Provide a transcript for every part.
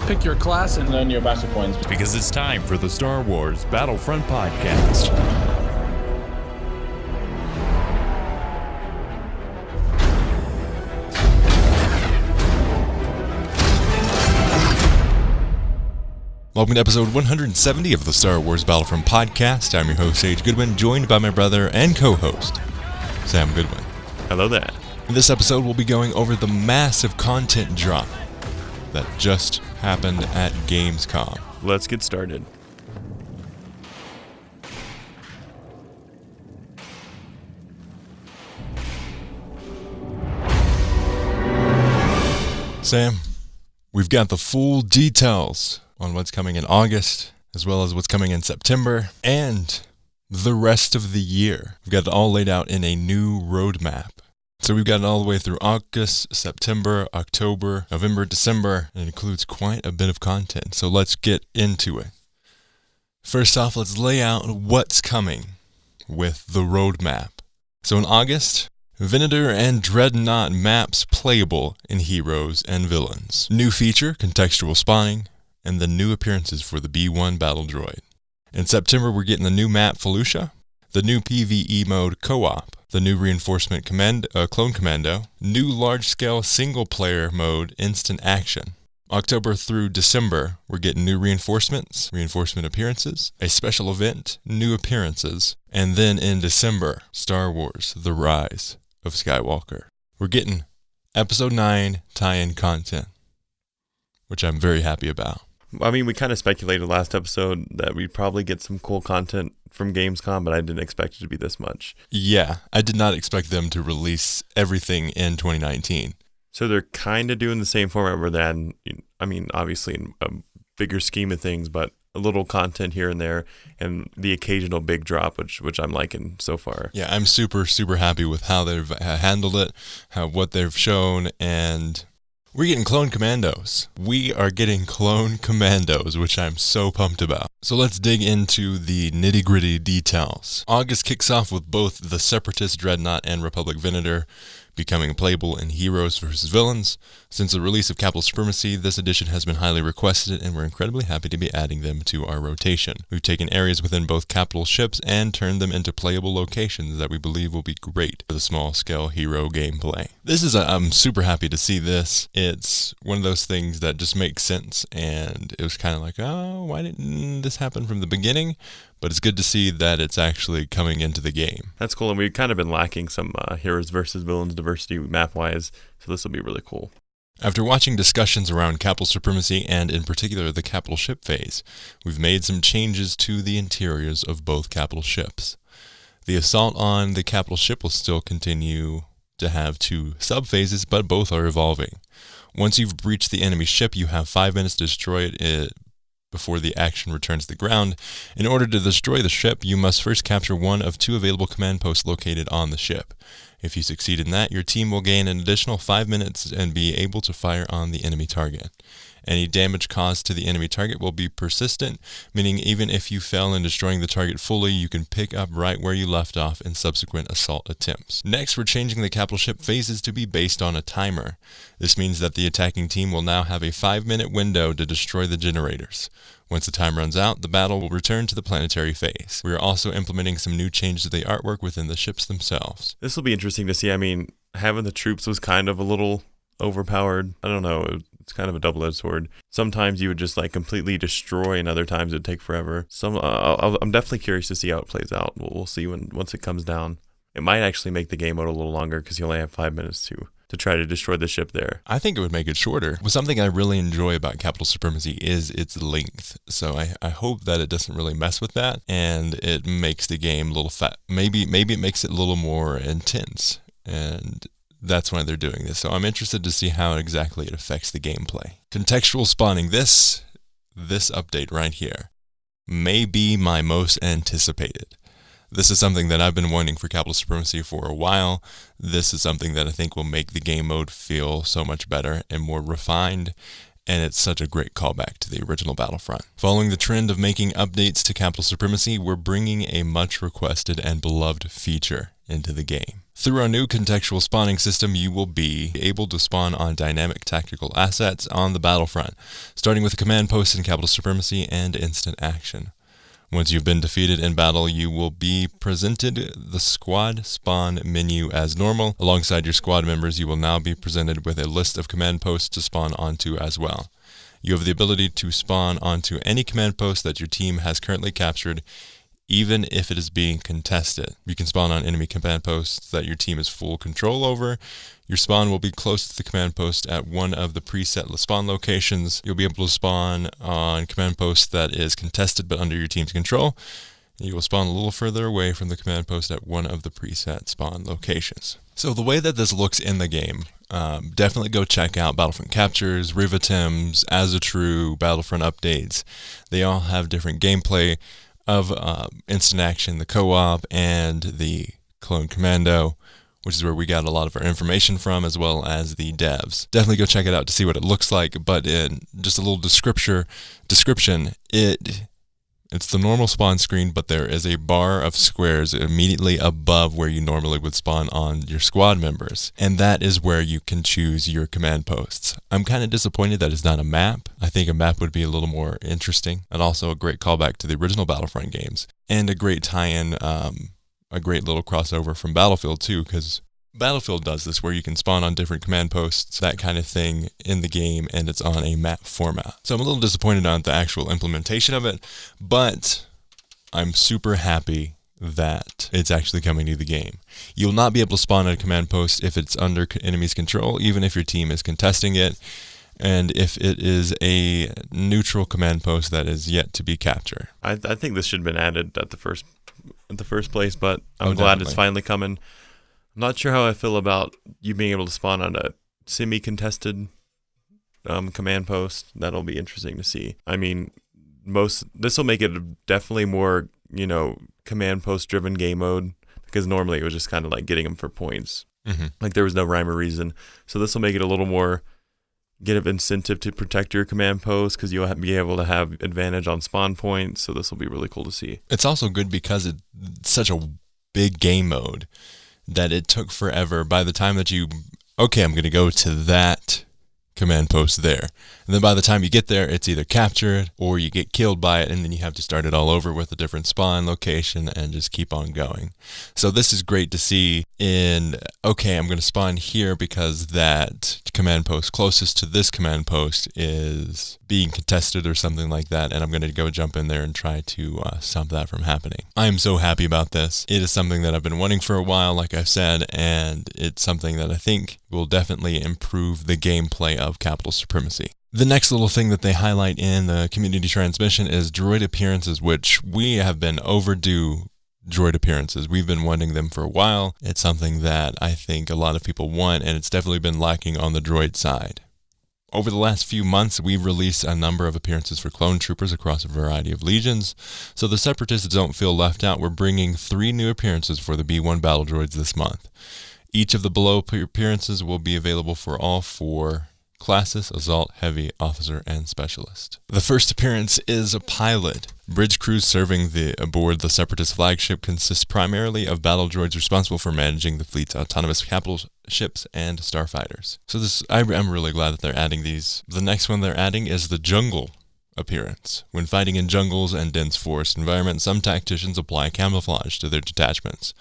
pick your class and earn your battle points. Because it's time for the Star Wars Battlefront Podcast. Welcome to episode 170 of the Star Wars Battlefront Podcast. I'm your host, Sage Goodwin, joined by my brother and co-host, Sam Goodwin. Hello there. In this episode, we'll be going over the massive content drop that just happened at Gamescom. Let's get started. Sam, we've got the full details on what's coming in August, as well as what's coming in September, and the rest of the year. We've got it all laid out in a new roadmap. So we've got it all the way through August, September, October, November, December, and it includes quite a bit of content. So let's get into it. First off, let's lay out what's coming with the roadmap. So in August, Venator and Dreadnought maps playable in Heroes and Villains. New feature, contextual spawning, and the new appearances for the B-1 battle droid. In September, we're getting the new map Felucia, the new PvE mode Co-op, the new reinforcement Clone Commando, new large-scale single-player mode Instant Action. October through December, we're getting new reinforcements, reinforcement appearances, a special event, new appearances, and then in December, Star Wars: The Rise of Skywalker. We're getting Episode 9 tie-in content, which I'm very happy about. I mean, we kind of speculated last episode that we'd probably get some cool content from Gamescom, but I didn't expect it to be this much. Yeah, I did not expect them to release everything in 2019. So they're kind of doing the same format where they had, I mean, obviously in a bigger scheme of things, but a little content here and there, and the occasional big drop, which I'm liking so far. Yeah, I'm super, super happy with how they've handled it, what they've shown, and we're getting Clone Commandos. We are getting Clone Commandos, which I'm so pumped about. So let's dig into the nitty-gritty details. August kicks off with both the Separatist Dreadnought and Republic Venator becoming playable in Heroes vs. Villains. Since the release of Capital Supremacy, this edition has been highly requested, and we're incredibly happy to be adding them to our rotation. We've taken areas within both Capital ships and turned them into playable locations that we believe will be great for the small-scale hero gameplay. I'm super happy to see this. It's one of those things that just makes sense, and it was kind of like, oh, why didn't this happen from the beginning? But it's good to see that it's actually coming into the game. That's cool, and we've kind of been lacking some Heroes versus Villains diversity map-wise, so this will be really cool. After watching discussions around Capital Supremacy, and in particular the Capital ship phase, we've made some changes to the interiors of both Capital ships. The assault on the Capital ship will still continue to have two sub-phases, but both are evolving. Once you've breached the enemy ship, you have 5 minutes to destroy it before the action returns to the ground. In order to destroy the ship, you must first capture one of 2 available command posts located on the ship. If you succeed in that, your team will gain an additional 5 minutes and be able to fire on the enemy target. Any damage caused to the enemy target will be persistent, meaning even if you fail in destroying the target fully, you can pick up right where you left off in subsequent assault attempts. Next, we're changing the Capital ship phases to be based on a timer. This means that the attacking team will now have a 5-minute window to destroy the generators. Once the time runs out, the battle will return to the planetary phase. We are also implementing some new changes to the artwork within the ships themselves. This will be interesting to see. I mean, having the troops was kind of a little overpowered. I don't know. It's kind of a double-edged sword. Sometimes you would just like completely destroy, and other times it would take forever. I'm definitely curious to see how it plays out. We'll see once it comes down. It might actually make the game mode a little longer because you only have 5 minutes to try to destroy the ship there. I think it would make it shorter. Well, something I really enjoy about Capital Supremacy is its length. So I hope that it doesn't really mess with that, and it makes the game a little fat. Maybe it makes it a little more intense, and that's why they're doing this. So I'm interested to see how exactly it affects the gameplay. Contextual spawning. This update right here may be my most anticipated. This is something that I've been wanting for Capital Supremacy for a while. This is something that I think will make the game mode feel so much better and more refined, and it's such a great callback to the original Battlefront. Following the trend of making updates to Capital Supremacy, we're bringing a much requested and beloved feature into the game. Through our new contextual spawning system, you will be able to spawn on dynamic tactical assets on the battlefront, starting with a command post in capital supremacy and instant action. Once you've been defeated in battle, you will be presented the squad spawn menu as normal. Alongside your squad members, you will now be presented with a list of command posts to spawn onto as well. You have the ability to spawn onto any command post that your team has currently captured, even if it is being contested. You can spawn on enemy command posts that your team has full control over. Your spawn will be close to the command post at one of the preset spawn locations. You'll be able to spawn on command post that is contested but under your team's control. You will spawn a little further away from the command post at one of the preset spawn locations. So the way that this looks in the game, definitely go check out Battlefront Captures, Rivetems, As a True, Battlefront Updates. They all have different gameplay of instant action, the co-op, and the clone commando, which is where we got a lot of our information from, as well as the devs. Definitely go check it out to see what it looks like, but in just a little description, it's the normal spawn screen, but there is a bar of squares immediately above where you normally would spawn on your squad members, and that is where you can choose your command posts. I'm kind of disappointed that it's not a map. I think a map would be a little more interesting, and also a great callback to the original Battlefront games, and a great tie-in, a great little crossover from Battlefield too, because Battlefield does this where you can spawn on different command posts, that kind of thing in the game, and it's on a map format. So I'm a little disappointed on the actual implementation of it, but I'm super happy that it's actually coming to the game. You'll not be able to spawn on a command post if it's under enemy's control, even if your team is contesting it, and if it is a neutral command post that is yet to be captured. I think this should have been added at the first place, but I'm glad it's finally coming. I'm not sure how I feel about you being able to spawn on a semi-contested command post. That'll be interesting to see. I mean, this will make it definitely more, command post-driven game mode, because normally it was just kind of like getting them for points. Mm-hmm. Like there was no rhyme or reason. So this will make it a little more get an incentive to protect your command post, because you'll be able to have advantage on spawn points. So this will be really cool to see. It's also good because it's such a big game mode that it took forever. By the time that I'm going to go to that command post there. And then by the time you get there, it's either captured or you get killed by it, and then you have to start it all over with a different spawn location and just keep on going. So this is great to see I'm going to spawn here because that command post closest to this command post is being contested or something like that, and I'm going to go jump in there and try to stop that from happening. I am so happy about this. It is something that I've been wanting for a while, like I've said, and it's something that I think will definitely improve the gameplay of Capital Supremacy. The next little thing that they highlight in the community transmission is droid appearances, which we have been overdue droid appearances. We've been wanting them for a while. It's something that I think a lot of people want, and it's definitely been lacking on the droid side. Over the last few months, we've released a number of appearances for clone troopers across a variety of legions, so the Separatists don't feel left out. We're bringing 3 new appearances for the B1 battle droids this month. Each of the below appearances will be available for all 4 classes: Assault, Heavy, Officer, and Specialist. The first appearance is a pilot. Bridge crews serving aboard the Separatist flagship consists primarily of battle droids responsible for managing the fleet's autonomous capital ships and starfighters. So I'm really glad that they're adding these. The next one they're adding is the jungle appearance. When fighting in jungles and dense forest environments, some tacticians apply camouflage to their detachments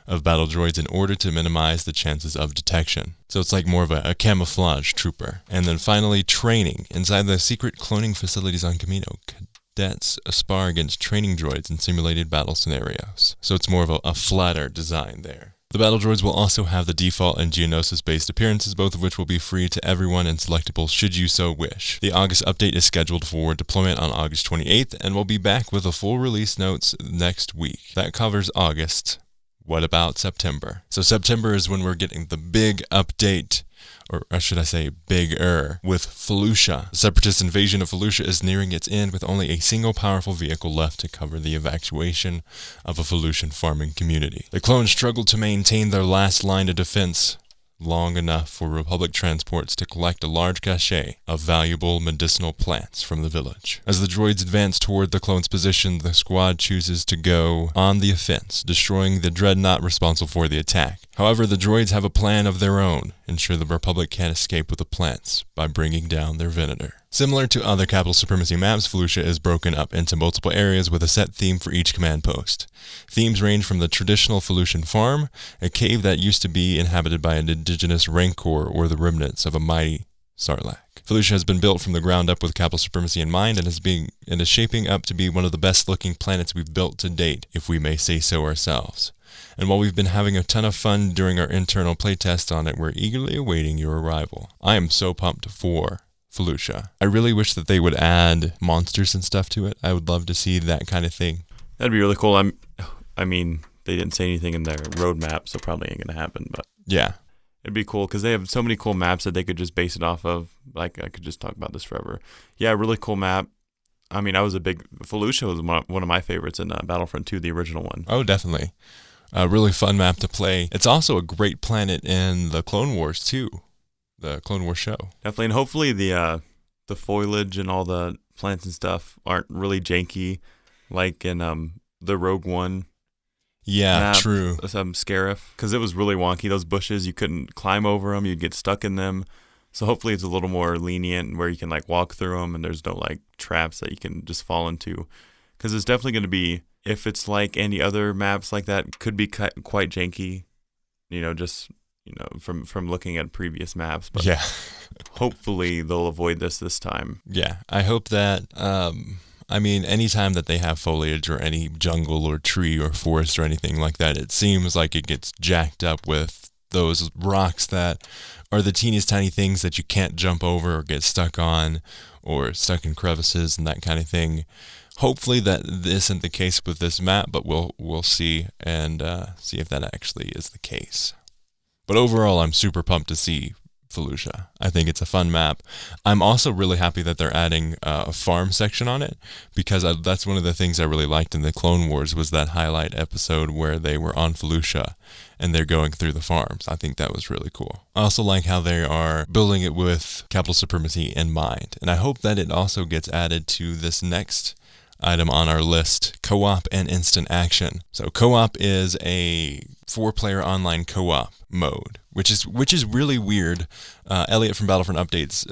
of battle droids in order to minimize the chances of detection. So it's like more of a camouflage trooper. And then finally, training. Inside the secret cloning facilities on Camino, cadets spar against training droids in simulated battle scenarios. So it's more of a flatter design there. The battle droids will also have the default and Geonosis-based appearances, both of which will be free to everyone and selectable should you so wish. The August update is scheduled for deployment on August 28th, and we'll be back with a full release notes next week. That covers August. What about September? So September is when we're getting the big update, or should I say bigger, with Felucia. The Separatist invasion of Felucia is nearing its end, with only a single powerful vehicle left to cover the evacuation of a Felucian farming community. The clones struggle to maintain their last line of defense long enough for Republic transports to collect a large cache of valuable medicinal plants from the village. As the droids advance toward the clone's position, the squad chooses to go on the offense, destroying the dreadnought responsible for the attack. However, the droids have a plan of their own, ensure the Republic can't escape with the plants by bringing down their Venator. Similar to other Capital Supremacy maps, Felucia is broken up into multiple areas with a set theme for each command post. Themes range from the traditional Felucian farm, a cave that used to be inhabited by an indigenous rancor or the remnants of a mighty Sarlacc. Felucia has been built from the ground up with Capital Supremacy in mind and is shaping up to be one of the best looking planets we've built to date, if we may say so ourselves. And while we've been having a ton of fun during our internal playtest on it, we're eagerly awaiting your arrival. I am so pumped for Felucia. I really wish that they would add monsters and stuff to it. I would love to see that kind of thing. That'd be really cool. I mean, they didn't say anything in their roadmap, so probably ain't gonna happen. But yeah, it'd be cool because they have so many cool maps that they could just base it off of. Like, I could just talk about this forever. Yeah, really cool map. I mean, Felucia was one of my favorites in Battlefront 2, the original one. Oh, definitely. A really fun map to play. It's also a great planet in the Clone Wars too. The Clone Wars show. Definitely, and hopefully the foliage and all the plants and stuff aren't really janky, like in the Rogue One. Yeah, map, true. Scarif, because it was really wonky. Those bushes, you couldn't climb over them; you'd get stuck in them. So hopefully, it's a little more lenient, where you can like walk through them, and there's no like traps that you can just fall into. Because it's definitely going to be, if it's like any other maps like that, could be quite janky. From looking at previous maps, but yeah, hopefully they'll avoid this time. Yeah, I hope that. I mean, anytime that they have foliage or any jungle or tree or forest or anything like that, it seems like it gets jacked up with those rocks that are the teeniest tiny things that you can't jump over or get stuck on or stuck in crevices and that kind of thing. Hopefully that isn't the case with this map, but we'll see and see if that actually is the case. But overall, I'm super pumped to see Felucia. I think it's a fun map. I'm also really happy that they're adding a farm section on it, because that's one of the things I really liked in the Clone Wars was that highlight episode where they were on Felucia and they're going through the farms. I think that was really cool. I also like how they are building it with Capital Supremacy in mind, and I hope that it also gets added to this next item on our list, co-op and instant action. So co-op is a 4-player online co-op mode, which is really weird. Elliot from Battlefront Updates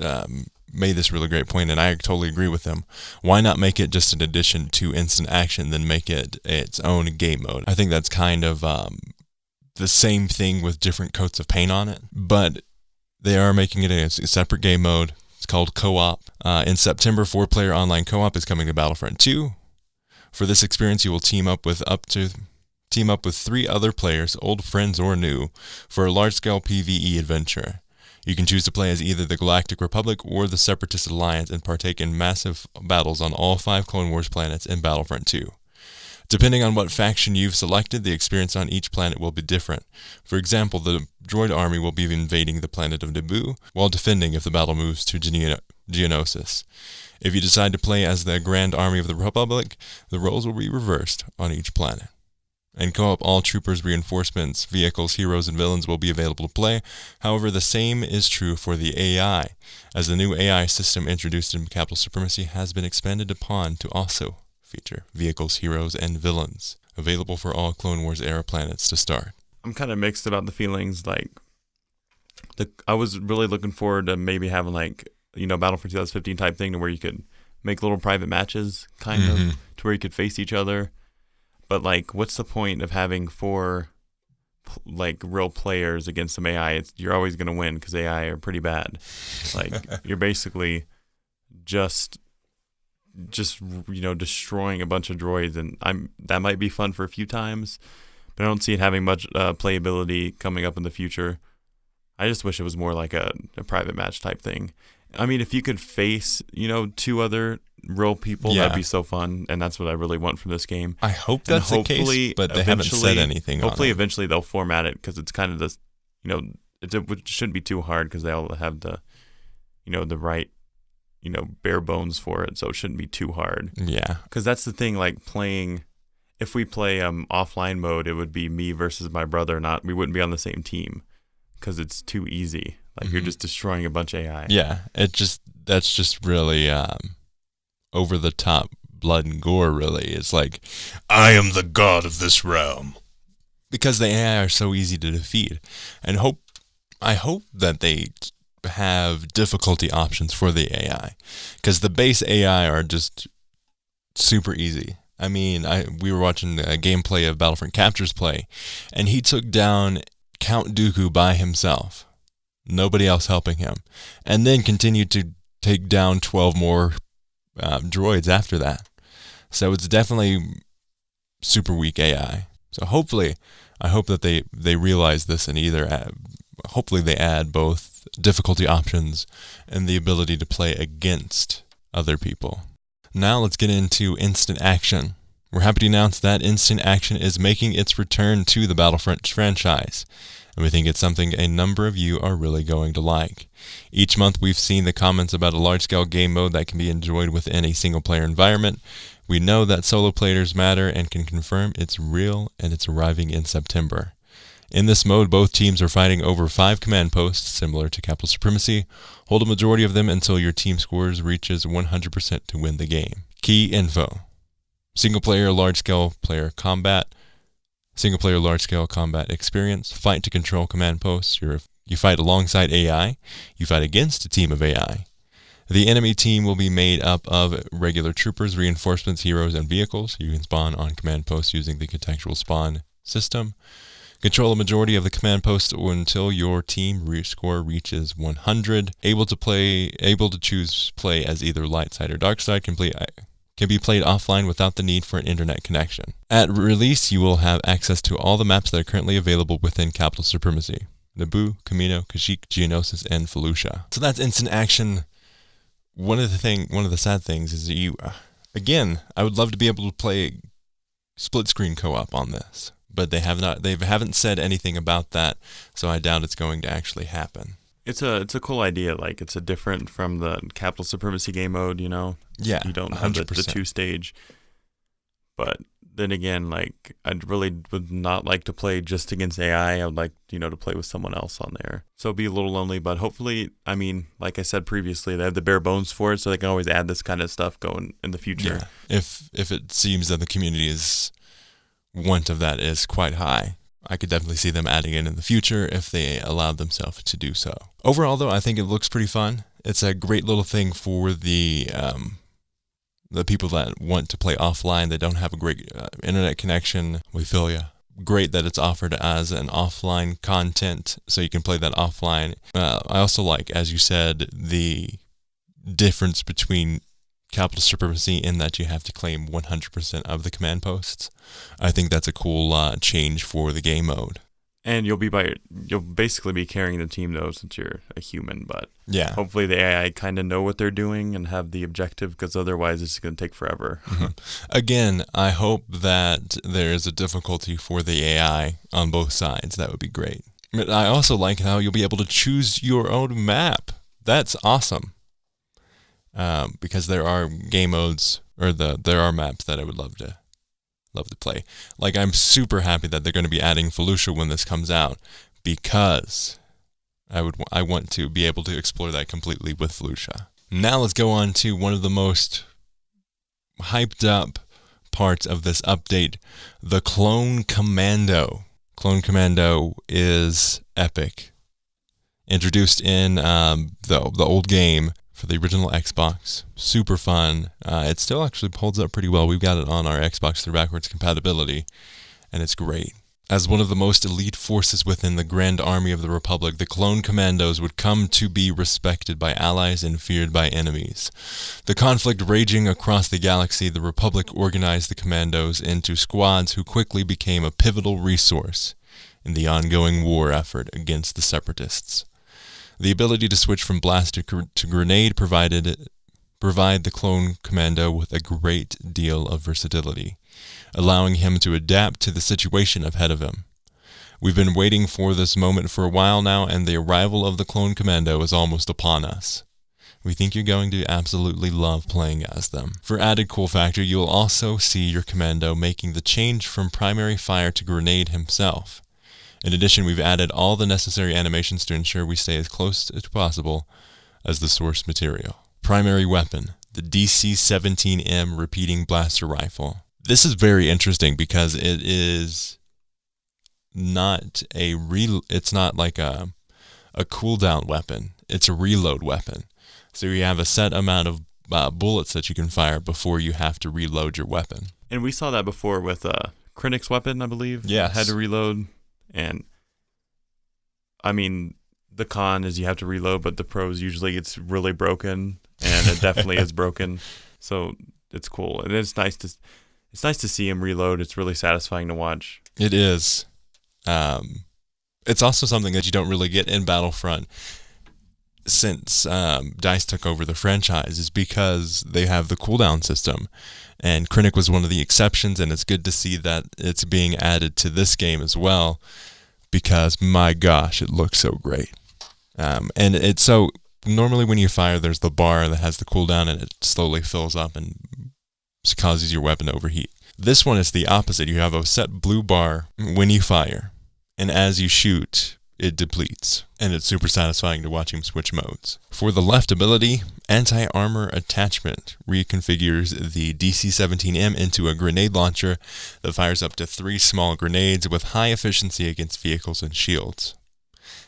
made this really great point, and I totally agree with him. Why not make it just an addition to instant action, then make it its own game mode? I think that's kind of the same thing with different coats of paint on it, but they are making it a separate game mode. It's called Co-op. In September, 4-player online co-op is coming to Battlefront 2. For this experience, you will team up with 3 other players, old friends or new, for a large-scale PvE adventure. You can choose to play as either the Galactic Republic or the Separatist Alliance and partake in massive battles on all 5 Clone Wars planets in Battlefront 2. Depending on what faction you've selected, the experience on each planet will be different. For example, the droid army will be invading the planet of Naboo, while defending if the battle moves to Geonosis. If you decide to play as the Grand Army of the Republic, the roles will be reversed on each planet. In co-op, all troopers, reinforcements, vehicles, heroes, and villains will be available to play. However, the same is true for the AI, as the new AI system introduced in Capital Supremacy has been expanded upon to also feature vehicles, heroes, and villains, available for all Clone Wars era planets to start. I'm kind of mixed about the feelings. Like, I was really looking forward to maybe having Battlefront 2015 type thing to where you could make little private matches, kind of, to where you could face each other. But what's the point of having 4 real players against some AI? You're always gonna win because AI are pretty bad. You're basically just destroying a bunch of droids, and that might be fun for a few times, but I don't see it having much playability coming up in the future. I just wish it was more like a private match type thing. I mean, if you could face 2 other real people, that'd be so fun, and that's what I really want from this game. I hope that's the case, but they haven't said anything on it. Hopefully eventually they'll format it, because it's kind of this, it shouldn't be too hard because they all have the the right bare bones for it, so it shouldn't be too hard. Yeah. Because that's the thing, if we play offline mode, it would be me versus my brother, we wouldn't be on the same team. because it's too easy. Like you're just destroying a bunch of AI. Yeah, that's just really over the top blood and gore. Really, it's like I am the god of this realm because the AI are so easy to defeat, and I hope that they have difficulty options for the AI, because the base AI are just super easy. I mean, we were watching a gameplay of Battlefront Capture's play, and he took down Count Dooku by himself, nobody else helping him, and then continued to take down 12 more droids after that. So it's definitely super weak AI. So hopefully, I hope that they realize this and hopefully they add both difficulty options and the ability to play against other people. Now let's get into instant action. We're happy to announce that instant action is making its return to the Battlefront franchise, and we think it's something a number of you are really going to like. Each month we've seen the comments about a large-scale game mode that can be enjoyed within a single-player environment. We know that solo players matter and can confirm it's real, and it's arriving in September. In this mode, both teams are fighting over 5 command posts, similar to Capital Supremacy. Hold a majority of them until your team scores reaches 100% to win the game. Key info: single-player large-scale player combat, single-player large-scale combat experience, fight to control command posts. You fight alongside AI. You fight against a team of AI. The enemy team will be made up of regular troopers, reinforcements, heroes, and vehicles. You can spawn on command posts using the contextual spawn system. Control a majority of the command posts until your team score reaches 100. Able to choose play as either light side or dark side. Can be played offline without the need for an internet connection. At release, you will have access to all the maps that are currently available within Capital Supremacy: Naboo, Kamino, Kashyyyk, Geonosis, and Felucia. So that's instant action. One of the sad things is that I would love to be able to play split screen co-op on this, but they haven't said anything about that, so I doubt it's going to actually happen. It's a cool idea. Like, it's a different from the Capital Supremacy game mode, you know? Yeah, you don't have the 2-stage. But then again, like, I really would not like to play just against AI. I would like, to play with someone else on there. So it'd be a little lonely, but hopefully, I mean, like I said previously, they have the bare bones for it, so they can always add this kind of stuff going in the future. Yeah. If it seems that the community's want of that is quite high, I could definitely see them adding it in the future if they allowed themselves to do so. Overall, though, I think it looks pretty fun. It's a great little thing for the people that want to play offline, that don't have a great internet connection. We feel ya. Great that it's offered as an offline content, so you can play that offline. I also like, as you said, the difference between Capital Supremacy in that you have to claim 100% of the command posts. I think that's a cool change for the game mode. And you'll basically be carrying the team, though, since you're a human. But yeah, hopefully the AI kind of know what they're doing and have the objective, because otherwise it's going to take forever. Mm-hmm. Again, I hope that there is a difficulty for the AI on both sides. That would be great. But I also like how you'll be able to choose your own map. That's awesome. Because there are game modes, or there are maps that I would love to play. Like, I'm super happy that they're going to be adding Felucia when this comes out, because I want to be able to explore that completely with Felucia. Now let's go on to one of the most hyped up parts of this update, the Clone Commando. Clone Commando is epic. Introduced in the old game for the original Xbox. Super fun. It still actually holds up pretty well. We've got it on our Xbox through backwards compatibility, and it's great. As one of the most elite forces within the Grand Army of the Republic, the Clone Commandos would come to be respected by allies and feared by enemies. The conflict raging across the galaxy, the Republic organized the Commandos into squads who quickly became a pivotal resource in the ongoing war effort against the Separatists. The ability to switch from blast to grenade provide the Clone Commando with a great deal of versatility, allowing him to adapt to the situation ahead of him. We've been waiting for this moment for a while now, and the arrival of the Clone Commando is almost upon us. We think you're going to absolutely love playing as them. For added cool factor, you'll also see your Commando making the change from primary fire to grenade himself. In addition, we've added all the necessary animations to ensure we stay as close as possible as the source material. Primary weapon, the DC-17M repeating blaster rifle. This is very interesting because it is not it's not like a cooldown weapon. It's a reload weapon. So you have a set amount of bullets that you can fire before you have to reload your weapon. And we saw that before with Krennic's weapon, I believe. Yes. Had to reload. And I mean, the con is you have to reload, but the pros usually it's really broken, and it definitely is broken. So it's cool, and it's nice to see him reload. It's really satisfying to watch. It is. It's also something that you don't really get in Battlefront since DICE took over the franchise, is because they have the cooldown system, and Krennic was one of the exceptions, and it's good to see that it's being added to this game as well, because my gosh, it looks so great. And it's so normally when you fire, there's the bar that has the cooldown, and it slowly fills up and causes your weapon to overheat. This one is the opposite. You have a set blue bar when you fire, and as you shoot, it depletes, and it's super satisfying to watch him switch modes. For the left ability, Anti-Armor Attachment reconfigures the DC-17M into a grenade launcher that fires up to 3 small grenades with high efficiency against vehicles and shields.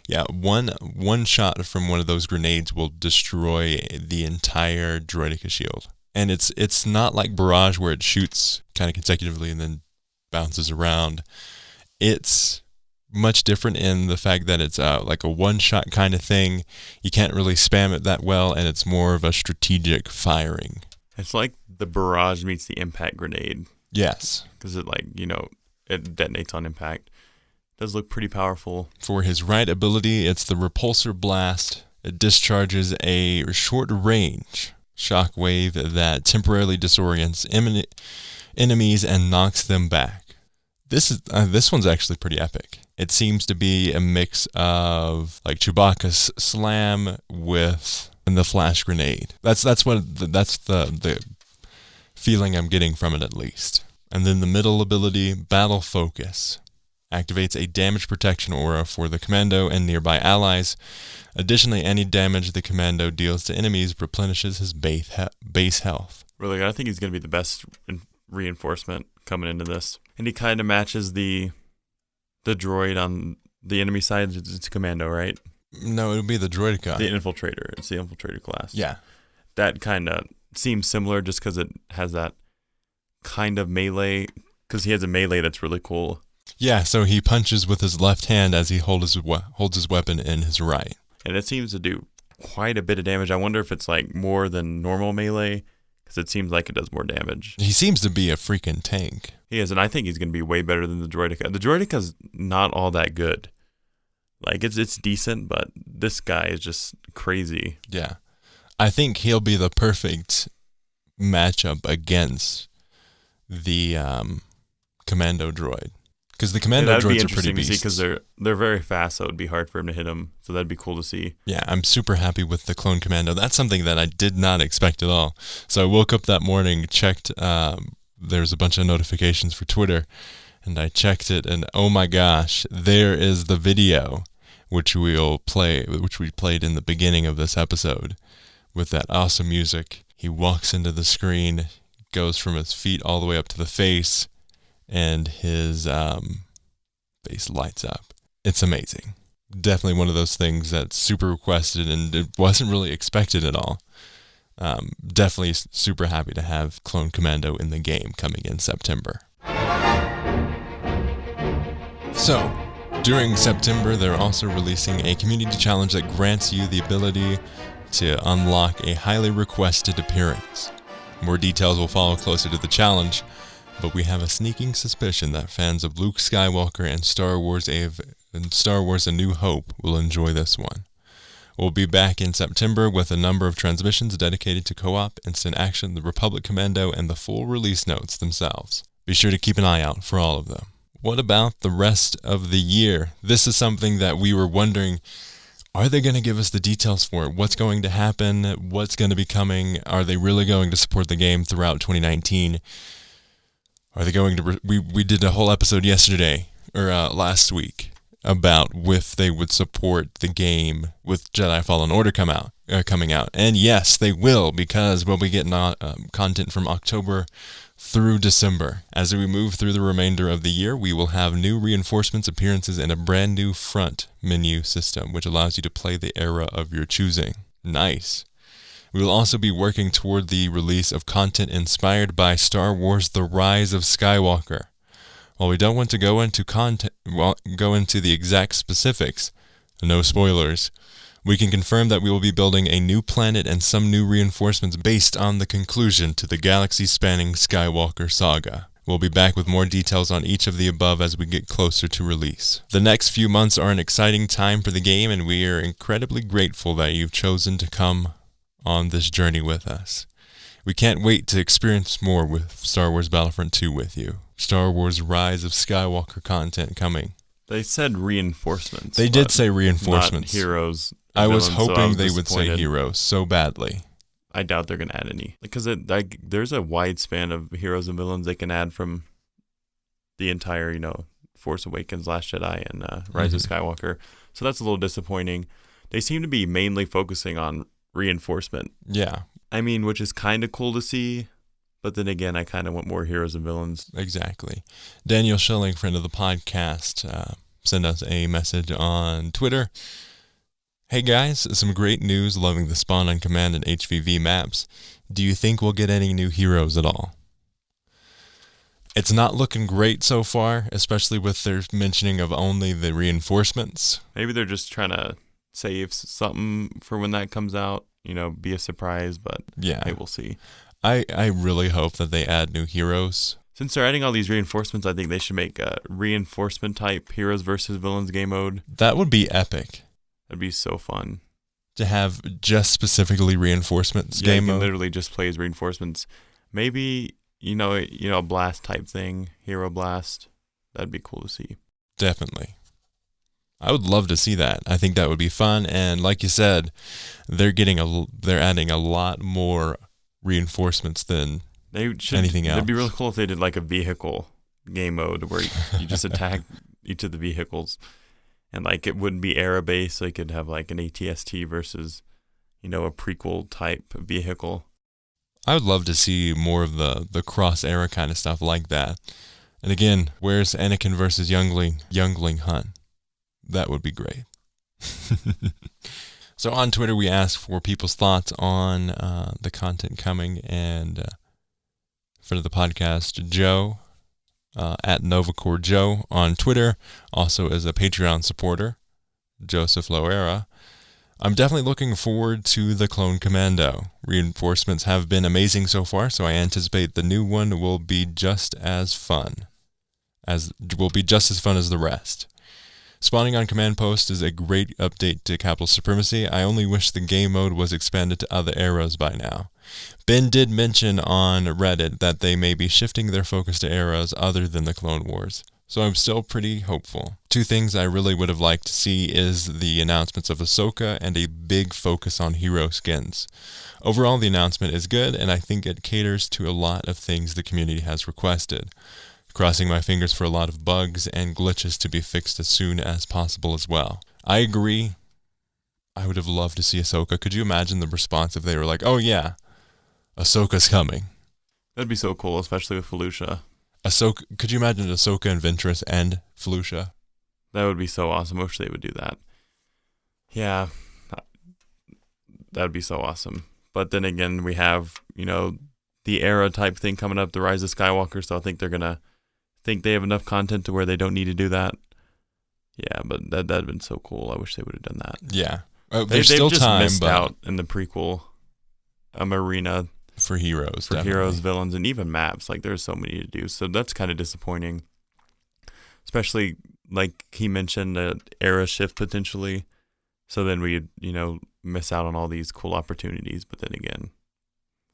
Yeah, one shot from one of those grenades will destroy the entire Droideka shield. And it's not like Barrage where it shoots kind of consecutively and then bounces around. It's much different in the fact that it's like a one-shot kind of thing. You can't really spam it that well, and it's more of a strategic firing. It's like the Barrage meets the impact grenade. Yes. Because it it detonates on impact. It does look pretty powerful. For his right ability, it's the Repulsor Blast. It discharges a short-range shockwave that temporarily disorients enemies and knocks them back. This one's actually pretty epic. It seems to be a mix of like Chewbacca's slam with the flash grenade. That's the feeling I'm getting from it, at least. And then the middle ability, Battle Focus, activates a damage protection aura for the commando and nearby allies. Additionally, any damage the commando deals to enemies replenishes his base health. Really, I think he's going to be the best reinforcement coming into this. And he kind of matches the droid on the enemy side. It's a commando, right? No, it would be the Droideka. The infiltrator. It's the infiltrator class. Yeah. That kind of seems similar just because it has that kind of melee, because he has a melee that's really cool. Yeah, so he punches with his left hand as he holds his weapon in his right. And it seems to do quite a bit of damage. I wonder if it's like more than normal melee, because it seems like it does more damage. He seems to be a freaking tank. He is, and I think he's going to be way better than the Droideka. The Droideka's not all that good. Like, it's decent, but this guy is just crazy. Yeah. I think he'll be the perfect matchup against the commando droid. Because the commando droids are pretty beasts. Because they're very fast, so it would be hard for him to hit them. So that'd be cool to see. Yeah, I'm super happy with the clone commando. That's something that I did not expect at all. So I woke up that morning, checked, there's a bunch of notifications for Twitter, and I checked it, and oh my gosh, there is the video, which we played in the beginning of this episode, with that awesome music. He walks into the screen, goes from his feet all the way up to the face, and his face lights up. It's amazing. Definitely one of those things that's super requested, and it wasn't really expected at all. Definitely super happy to have Clone Commando in the game coming in September. So, during September, they're also releasing a community challenge that grants you the ability to unlock a highly requested appearance. More details will follow closer to the challenge, but we have a sneaking suspicion that fans of Luke Skywalker and Star Wars A New Hope will enjoy this one. We'll be back in September with a number of transmissions dedicated to co-op, instant action, the Republic Commando, and the full release notes themselves. Be sure to keep an eye out for all of them. What about the rest of the year? This is something that we were wondering, are they going to give us the details for it? What's going to happen? What's going to be coming? Are they really going to support the game throughout 2019? Are they going to... We did a whole episode yesterday, or last week, about if they would support the game with Jedi Fallen Order coming out. And yes, they will, because we'll be getting content from October through December. As we move through the remainder of the year, we will have new reinforcements, appearances, and a brand new front menu system, which allows you to play the era of your choosing. Nice. We will also be working toward the release of content inspired by Star Wars: The Rise of Skywalker. While we don't want to go into the exact specifics, no spoilers, we can confirm that we will be building a new planet and some new reinforcements based on the conclusion to the galaxy-spanning Skywalker saga. We'll be back with more details on each of the above as we get closer to release. The next few months are an exciting time for the game, and we are incredibly grateful that you've chosen to come on this journey with us. We can't wait to experience more with Star Wars Battlefront 2 with you. Star Wars Rise of Skywalker content coming. They said reinforcements. They did say reinforcements. Not heroes. I was villains, hoping so they would say heroes so badly. I doubt they're going to add any. Because there's a wide span of heroes and villains they can add from the entire, Force Awakens, Last Jedi, and Rise of Skywalker. So that's a little disappointing. They seem to be mainly focusing on reinforcement. Yeah. I mean, which is kind of cool to see. But then again, I kind of want more heroes and villains. Exactly. Daniel Schilling, friend of the podcast, sent us a message on Twitter. Hey guys, some great news, loving the Spawn on Command and HVV maps. Do you think we'll get any new heroes at all? It's not looking great so far, especially with their mentioning of only the reinforcements. Maybe they're just trying to save something for when that comes out, be a surprise, but yeah, hey, we'll see. I really hope that they add new heroes. Since they're adding all these reinforcements, I think they should make a reinforcement type heroes versus villains game mode. That would be epic. That'd be so fun. To have just specifically reinforcements game mode. You can literally just play as reinforcements. Maybe, a blast type thing, hero blast. That'd be cool to see. Definitely. I would love to see that. I think that would be fun. And like you said, they're adding a lot more reinforcements than anything else. It'd be really cool if they did like a vehicle game mode where you just attack each of the vehicles, and like it wouldn't be era based, so you could have like an ATST versus a prequel type vehicle. I would love to see more of the cross era kind of stuff like that. And again, where's Anakin versus Youngling Hun? That would be great. So on Twitter, we asked for people's thoughts on the content coming, and for the podcast, Joe, at Novacore Joe on Twitter, also is a Patreon supporter, Joseph Loera. I'm definitely looking forward to the Clone Commando. Reinforcements have been amazing so far, so I anticipate the new one will be just as fun as the rest. Spawning on command post is a great update to Capital Supremacy. I only wish the game mode was expanded to other eras by now. Ben did mention on Reddit that they may be shifting their focus to eras other than the Clone Wars, so I'm still pretty hopeful. Two things I really would have liked to see is the announcements of Ahsoka and a big focus on hero skins. Overall, the announcement is good, and I think it caters to a lot of things the community has requested. Crossing my fingers for a lot of bugs and glitches to be fixed as soon as possible as well. I agree. I would have loved to see Ahsoka. Could you imagine the response if they were like, oh yeah, Ahsoka's coming? That'd be so cool, especially with Felucia. Could you imagine Ahsoka and Ventress and Felucia? That would be so awesome. I wish they would do that. Yeah, that would be so awesome. But then again, we have, the era type thing coming up, the Rise of Skywalker, so I think they're going to think they have enough content to where they don't need to do that. Yeah, but that'd been so cool. I wish they would have done that. Yeah. They've still just missed out in the prequel arena for heroes. For heroes, villains, and even maps. Like, there's so many to do. So that's kind of disappointing. Especially, like he mentioned, an era shift potentially. So then we'd, miss out on all these cool opportunities. But then again,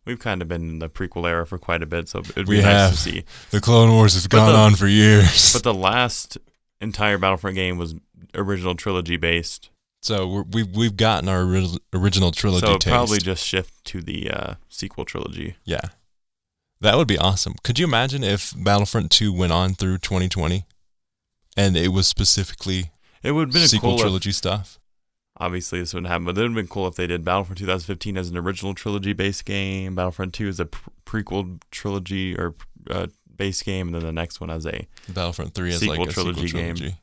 we've kind of been in the prequel era for quite a bit, so it'd be nice to see. The Clone Wars has gone on for years. But the last entire Battlefront game was original trilogy based. So we've gotten our original trilogy taste. So probably just shift to the sequel trilogy. Yeah. That would be awesome. Could you imagine if Battlefront 2 went on through 2020? And it was specifically It would have been sequel cool trilogy stuff. Obviously, this wouldn't happen, but it would have been cool if they did Battlefront 2015 as an original trilogy-based game, Battlefront 2 as a prequel trilogy or base game, and then the next one as a Battlefront 3 as sequel like a trilogy sequel trilogy game.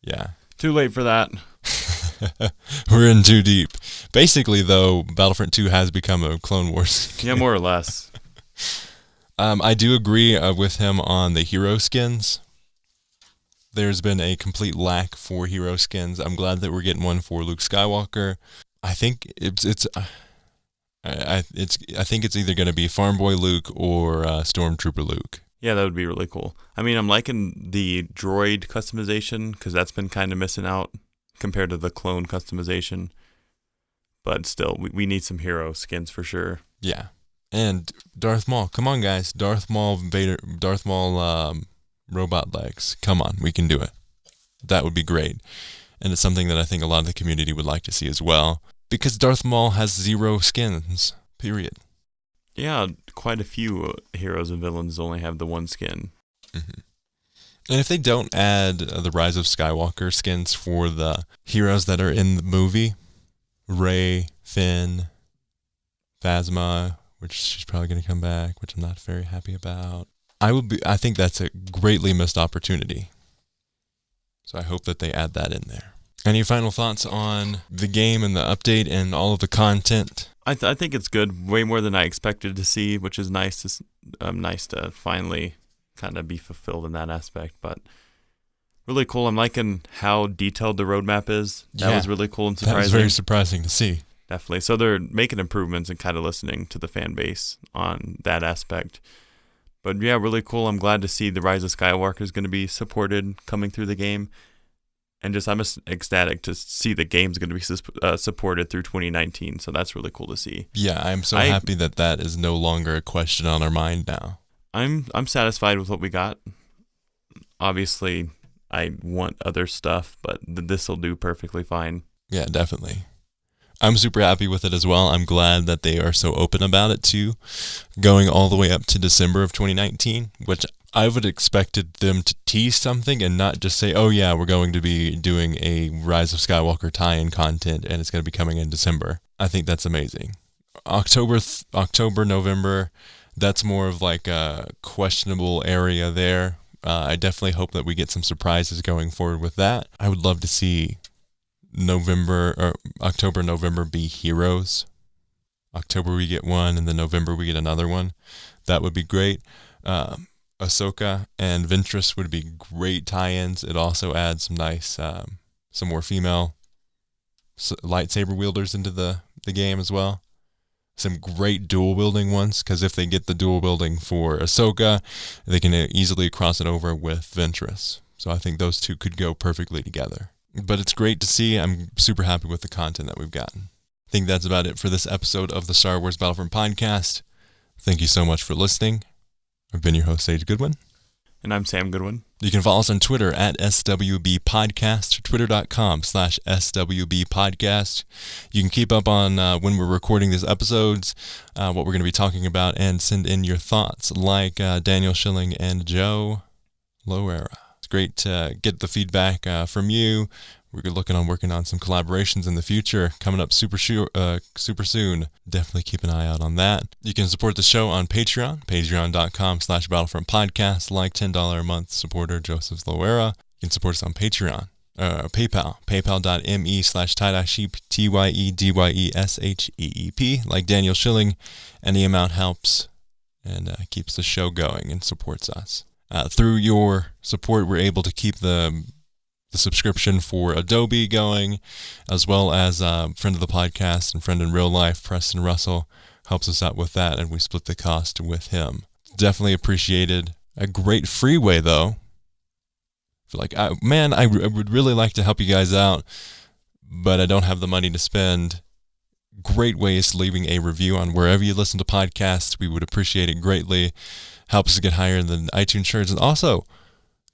Yeah. Too late for that. We're in too deep. Basically, though, Battlefront 2 has become a Clone Wars game. Yeah, more or less. I do agree with him on the hero skins. There's been a complete lack for hero skins. I'm glad that we're getting one for Luke Skywalker. I think I think it's either going to be Farm Boy Luke or Stormtrooper Luke. Yeah, that would be really cool. I mean, I'm liking the droid customization because that's been kind of missing out compared to the clone customization. But still, we need some hero skins for sure. Yeah. And Darth Maul. Come on, guys. Darth Maul robot legs. Come on, we can do it. That would be great. And it's something that I think a lot of the community would like to see as well. Because Darth Maul has 0 skins, period. Yeah, quite a few heroes and villains only have the one skin. Mm-hmm. And if they don't add the Rise of Skywalker skins for the heroes that are in the movie, Rey, Finn, Phasma, which she's probably going to come back, which I'm not very happy about. I think that's a greatly missed opportunity. So I hope that they add that in there. Any final thoughts on the game and the update and all of the content? I think it's good, way more than I expected to see, which is nice to finally kind of be fulfilled in that aspect. But really cool. I'm liking how detailed the roadmap is. That was really cool and surprising. That was very surprising to see. Definitely. So they're making improvements and kind of listening to the fan base on that aspect. But yeah, really cool. I'm glad to see the Rise of Skywalker is going to be supported coming through the game. And just I'm ecstatic to see the game's going to be supported through 2019. So that's really cool to see. Yeah, I'm so happy that is no longer a question on our mind now. I'm satisfied with what we got. Obviously, I want other stuff, but this will do perfectly fine. Yeah, definitely. I'm super happy with it as well. I'm glad that they are so open about it too, going all the way up to December of 2019, which I would have expected them to tease something and not just say, oh yeah, we're going to be doing a Rise of Skywalker tie-in content and it's going to be coming in December. I think that's amazing. October, November, that's more of like a questionable area there. I definitely hope that we get some surprises going forward with that. I would love to see October, November be heroes. October we get one, and then November we get another one. That would be great. Ahsoka and Ventress would be great tie-ins. It also adds some nice, some more female lightsaber wielders into the game as well. Some great dual wielding ones, because if they get the dual wielding for Ahsoka, they can easily cross it over with Ventress. So I think those two could go perfectly together. But it's great to see. I'm super happy with the content that we've gotten. I think that's about it for this episode of the Star Wars Battlefront podcast. Thank you so much for listening. I've been your host, Sage Goodwin. And I'm Sam Goodwin. You can follow us on Twitter at SWB Podcast, twitter.com/SWB Podcast. You can keep up on when we're recording these episodes, what we're going to be talking about, and send in your thoughts like Daniel Schilling and Joe Loera. It's great to get the feedback from you. We're working on some collaborations in the future coming up super soon. Definitely keep an eye out on that. You can support the show on Patreon, patreon.com/Battlefront Podcast. Like $10 a month supporter Joseph Loera. You can support us on Patreon, PayPal, paypal.me/tie-sheep, TYEDYESHEEP. Like Daniel Schilling, any amount helps and keeps the show going and supports us. Through your support, we're able to keep the subscription for Adobe going, as well as friend of the podcast and friend in real life, Preston Russell, helps us out with that, and we split the cost with him. Definitely appreciated. A great freeway, though. I would really like to help you guys out, but I don't have the money to spend. Great ways leaving a review on wherever you listen to podcasts. We would appreciate it greatly. Helps us get higher than iTunes charts, and also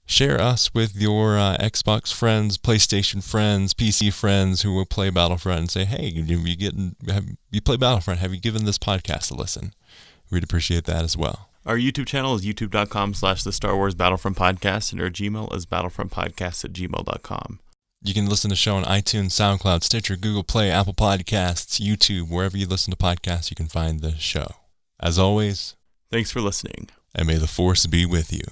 share us with your Xbox friends, PlayStation friends, PC friends who will play Battlefront and say, hey, you play Battlefront, have you given this podcast a listen? We'd appreciate that as well. Our YouTube channel is youtube.com/the Star Wars Battlefront Podcast, and our Gmail is battlefrontpodcast@gmail.com. You can listen to the show on iTunes, SoundCloud, Stitcher, Google Play, Apple Podcasts, YouTube, wherever you listen to podcasts, you can find the show. As always, Thanks for listening. and may the Force be with you.